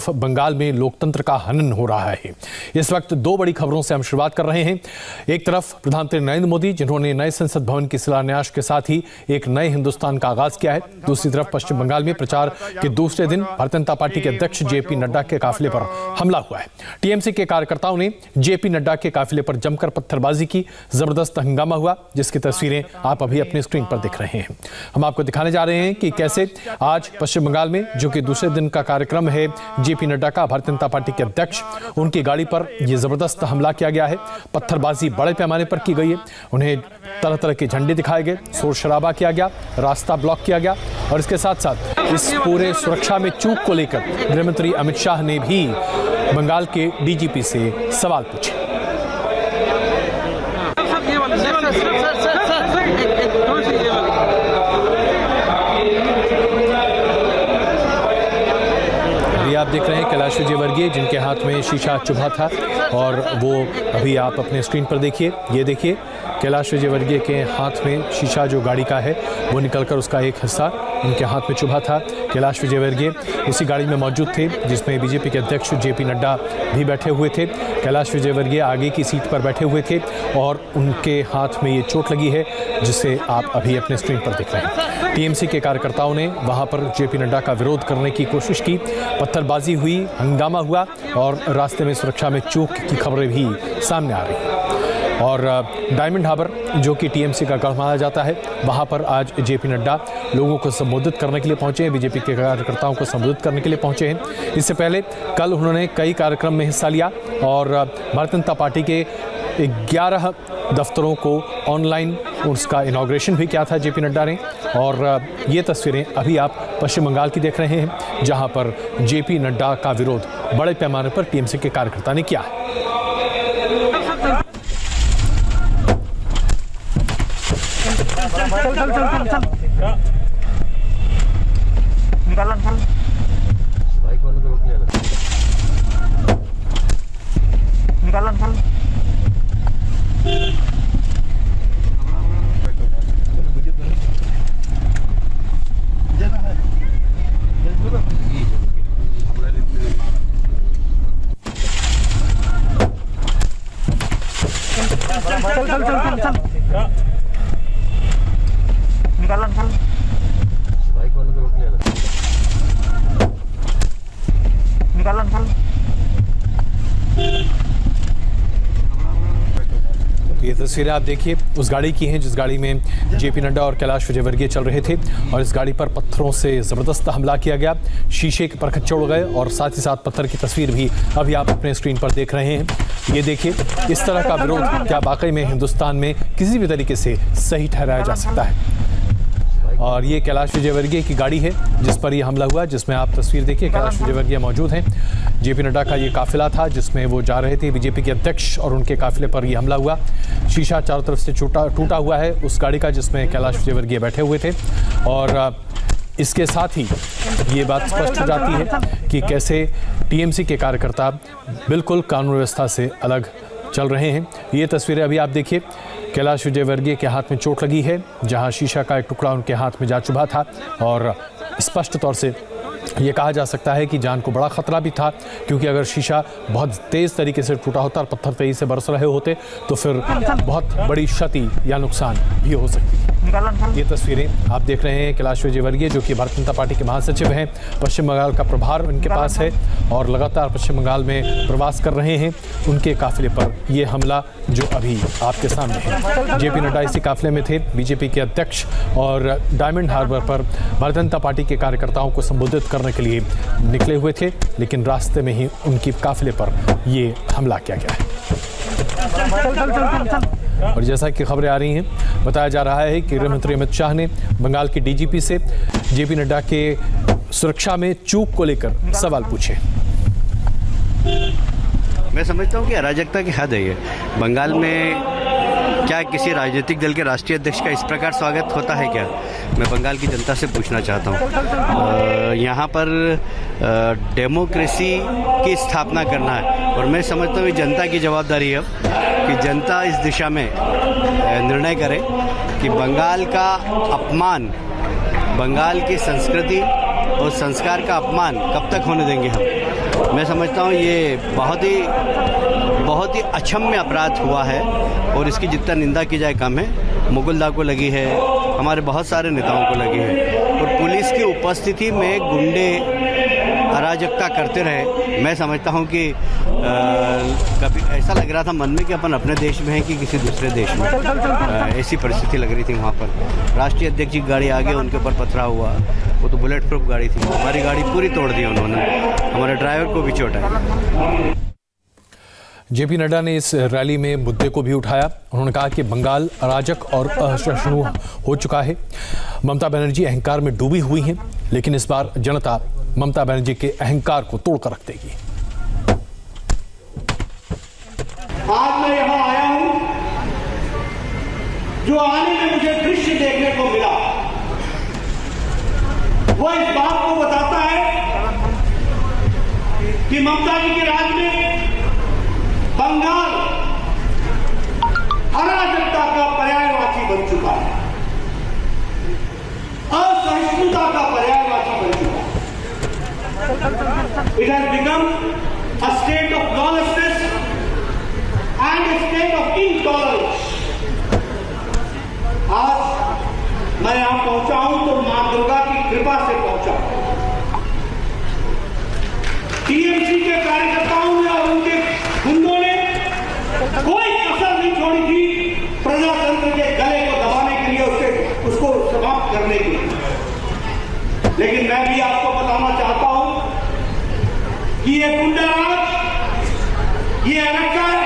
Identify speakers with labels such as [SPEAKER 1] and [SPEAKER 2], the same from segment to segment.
[SPEAKER 1] तरफ बंगाल में लोकतंत्र का हनन हो रहा है। इस वक्त दो बड़ी खबरों से हम शुरुआत कर रहे हैं। एक तरफ प्रधानमंत्री नरेंद्र मोदी, जिन्होंने नए संसद भवन की शिलान्यास के साथ ही एक नए हिंदुस्तान का आगाज किया है। दूसरी तरफ पश्चिम बंगाल में प्रचार के दूसरे दिन भारतीय जनता पार्टी के अध्यक्ष जेपी नड्डा के काफिले पर हमला हुआ है। टीएमसी के कार्यकर्ताओं ने जेपी नड्डा के काफिले पर जमकर पत्थरबाजी की, जबरदस्त हंगामा हुआ, जिसकी तस्वीरें आप अभी अपने स्क्रीन पर देख रहे हैं। हम आपको दिखाने जा रहे हैं कि कैसे आज पश्चिम बंगाल में, जो कि दूसरे दिन का कार्यक्रम है जेपी नड्डा का, भारतीय जनता पार्टी के अध्यक्ष, उनकी गाड़ी पर यह जबरदस्त हमला किया गया है। पत्थरबाजी बड़े पैमाने पर की गई है। उन्हें तरह तरह के झंडे दिखाए गए, शोर शराबा किया गया, रास्ता ब्लॉक किया गया और इसके साथ साथ इस पूरे सुरक्षा में चूक को लेकर गृहमंत्री अमित शाह ने भी बंगाल के डीजीपी से सवाल पूछे। आप देख रहे हैं कैलाश विजयवर्गीय, जिनके हाथ में शीशा चुभा था और वो अभी आप अपने स्क्रीन पर देखिए। ये देखिए कैलाश विजयवर्गीय के हाथ में शीशा जो गाड़ी का है वो निकलकर उसका एक हिस्सा उनके हाथ में चुभा था। कैलाश विजयवर्गीय उसी गाड़ी में मौजूद थे जिसमें बीजेपी के अध्यक्ष जेपी नड्डा भी बैठे हुए थे। कैलाश विजयवर्गीय आगे की सीट पर बैठे हुए थे और उनके हाथ में ये चोट लगी है, जिसे आप अभी अपने स्क्रीन पर देख रहे हैं। टीएमसी के कार्यकर्ताओं ने वहां पर जेपी नड्डा का विरोध करने की कोशिश की, पत्थरबाजी हुई, हंगामा हुआ और रास्ते में सुरक्षा में चूक की खबरें भी सामने आ रही हैं। और डायमंड हार्बर, जो कि टीएमसी का गढ़ माना जाता है, वहां पर आज जेपी नड्डा लोगों को संबोधित करने के लिए पहुंचे हैं, बीजेपी के कार्यकर्ताओं को संबोधित करने के लिए पहुंचे हैं। इससे पहले कल उन्होंने कई कार्यक्रम में हिस्सा लिया और भारतीय जनता पार्टी के 11 दफ्तरों को ऑनलाइन उसका इनॉग्रेशन भी किया था जेपी नड्डा ने। और ये तस्वीरें अभी आप पश्चिम बंगाल की देख रहे हैं, जहां पर जेपी नड्डा का विरोध बड़े पैमाने पर टीएमसी के कार्यकर्ता ने किया है। ये तस्वीरें आप देखिए उस गाड़ी की हैं जिस गाड़ी में जेपी नड्डा और कैलाश विजयवर्गीय चल रहे थे और इस गाड़ी पर पत्थरों से ज़बरदस्त हमला किया गया, शीशे के परखच्चे उड़ गए और साथ ही साथ पत्थर की तस्वीर भी अभी आप अपने स्क्रीन पर देख रहे हैं। ये देखिए, इस तरह का विरोध क्या वाकई में हिंदुस्तान में किसी भी तरीके से सही ठहराया जा सकता है? और ये कैलाश विजयवर्गीय की गाड़ी है जिस पर यह हमला हुआ, जिसमें आप तस्वीर देखिए कैलाश विजयवर्गीय मौजूद हैं। जेपी नड्डा का ये काफिला था जिसमें वो जा रहे थे, बीजेपी के अध्यक्ष, और उनके काफिले पर यह हमला हुआ। शीशा चारों तरफ से टूटा हुआ है उस गाड़ी का जिसमें कैलाश विजयवर्गीय बैठे हुए थे। और इसके साथ ही ये बात स्पष्ट हो जाती है कि कैसे टीएमसी के कार्यकर्ता बिल्कुल कानून व्यवस्था से अलग चल रहे हैं। ये तस्वीरें अभी आप देखिए, कैलाश विजयवर्गीय के हाथ में चोट लगी है, जहां शीशा का एक टुकड़ा उनके हाथ में जा चुभा था और स्पष्ट तौर से ये कहा जा सकता है कि जान को बड़ा खतरा भी था, क्योंकि अगर शीशा बहुत तेज़ तरीके से टूटा होता और पत्थर तेजी से बरस रहे होते तो फिर बहुत बड़ी क्षति या नुकसान भी हो सकती थी। ये तस्वीरें आप देख रहे हैं कैलाश विजयवर्गीय, जो कि भारतीय जनता पार्टी के महासचिव हैं, पश्चिम बंगाल का प्रभार उनके पास है और लगातार पश्चिम बंगाल में प्रवास कर रहे हैं। उनके काफिले पर ये हमला जो अभी आपके सामने है। जेपी नड्डा इसी काफिले में थे, बीजेपी के अध्यक्ष, और डायमंड हार्बर पर भारतीय जनता पार्टी के कार्यकर्ताओं को संबोधित करने के लिए निकले हुए थे, लेकिन रास्ते में ही उनकी काफिले पर ये हमला किया गया है। और जैसा कि खबरें आ रही हैं, बताया जा रहा है कि गृहमंत्री अमित शाह ने बंगाल के डीजीपी से जेपी नड्डा के सुरक्षा में चूक को लेकर सवाल पूछे।
[SPEAKER 2] मैं समझता हूँ कि अराजकता की हद है ये। बंगाल में क्या किसी राजनीतिक दल के राष्ट्रीय अध्यक्ष का इस प्रकार स्वागत होता है क्या? मैं बंगाल की जनता से पूछना चाहता हूँ। यहाँ पर डेमोक्रेसी की स्थापना करना है और मैं समझता हूँ जनता की जवाबदारी है कि जनता इस दिशा में निर्णय करे कि बंगाल का अपमान, बंगाल की संस्कृति और संस्कार का अपमान कब तक होने देंगे हम। मैं समझता हूँ ये बहुत ही अक्षम्य अपराध हुआ है और इसकी जितना निंदा की जाए कम है। मुकुलदा को लगी है, हमारे बहुत सारे नेताओं को लगी है और पुलिस की उपस्थिति में गुंडे अराजकता करते रहे। मैं समझता हूँ कि कभी ऐसा लग रहा था मन में कि अपन अपने देश में हैं कि किसी दूसरे देश में, ऐसी परिस्थिति लग रही थी वहाँ पर। राष्ट्रीय अध्यक्ष की गाड़ी आगे उनके ऊपर पथराव हुआ, वो तो बुलेट प्रूफ गाड़ी थी, हमारी गाड़ी पूरी तोड़ दी उन्होंने, हमारे ड्राइवर को भी चोट आई।
[SPEAKER 1] जेपी नड्डा ने इस रैली में मुद्दे को भी उठाया। उन्होंने कहा कि बंगाल अराजक और असहिष्णु हो चुका है। ममता बनर्जी अहंकार में डूबी हुई हैं, लेकिन इस बार जनता ममता बनर्जी के अहंकार को तोड़कर रख देगी।
[SPEAKER 3] आज मैं यहां आया हूं, जो आने में मुझे दृश्य देखने को मिला वो इस बात को बताता है कि ममता जी के राज में बंगाल अराजकता का पर्यायवाची बन चुका है, असहिष्णुता का पर्यायवाची बन चुका है। It has become a state of lawlessness and a state of intolerance. आज मैं यहां पहुंचा हूं तो मां दुर्गा की कृपा से पहुंचा। टीएमसी के कार्यकर्ताओं ने और उनके गुंडों ने कोई कसर नहीं छोड़ी थी प्रजातंत्र के गले को दबाने के लिए, उसको समाप्त करने के लिए। लेकिन मैं भी आपको बताना चाहता हूं कि ये गुंडाराज, ये अराजकतावाद,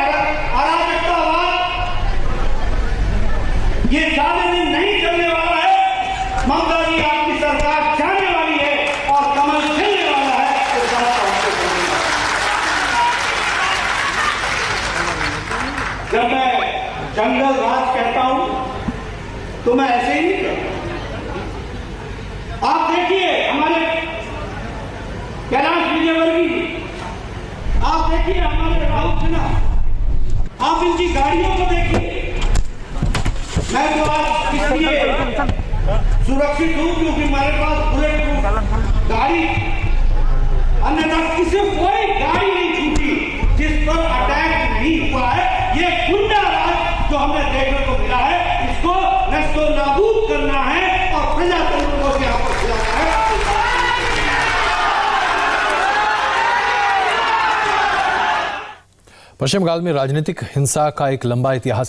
[SPEAKER 3] ये ज्यादा दिन नहीं चलने वाला है। ममता जी आपकी सरकार जाने वाली है और कमल खिलने वाला है। जब मैं जंगल राज कहता हूं तो मैं ऐसे ही नहीं कहता। आप देखिए हमारे कैलाश विजयवर्गीय, आप देखिए हमारे राहुल सिन्हा, आप इनकी गाड़ियों को देखिए। मैं तो आज इसलिए सुरक्षित हूं क्योंकि मेरे पास बुलेट प्रूफ गाड़ी, अन्यथा किसी कोई गाड़ी नहीं छूटी जिस पर अटैक नहीं हुआ है। ये गुंडा राज जो हमें देखने को मिला है, इसको नस्लो नाबूद करना है और प्रजातंत्र को यहाँ पर खिलाना है।
[SPEAKER 1] पश्चिम बंगाल में राजनीतिक हिंसा का एक लंबा इतिहास